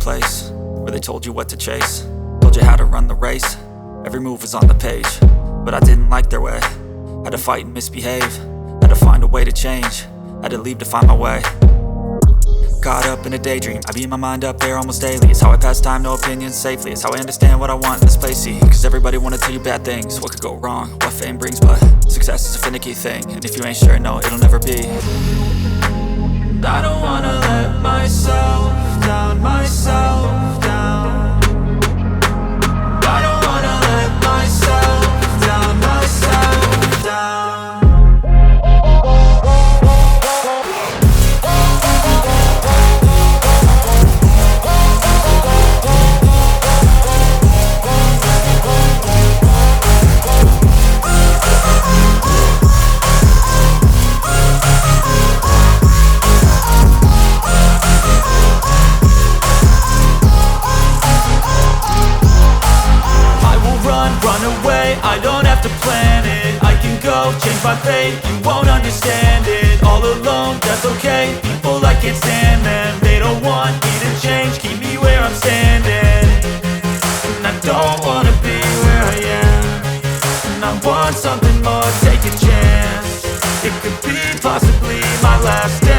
place where they told you what to chase, told you how to run the race. Every move was on the page, but I didn't like their way. Had to fight and misbehave, had to find a way to change, had to leave to find my way. Caught up in a daydream, I beat my mind up there almost daily. It's how I pass time, no opinions safely. It's how I understand what I want in this place, see. Cause everybody wanna tell you bad things, what could go wrong, what fame brings. But success is a finicky thing, and if you ain't sure, no, it'll never be. I don't wanna let myself down, myself down. I don't wanna let myself down, myself down. Run away, I don't have to plan it. I can go, change my fate, you won't understand it. All alone, that's okay, people I can't stand them. They don't want me to change, keep me where I'm standing. And I don't wanna be where I am, and I want something more, take a chance. It could be possibly my last day.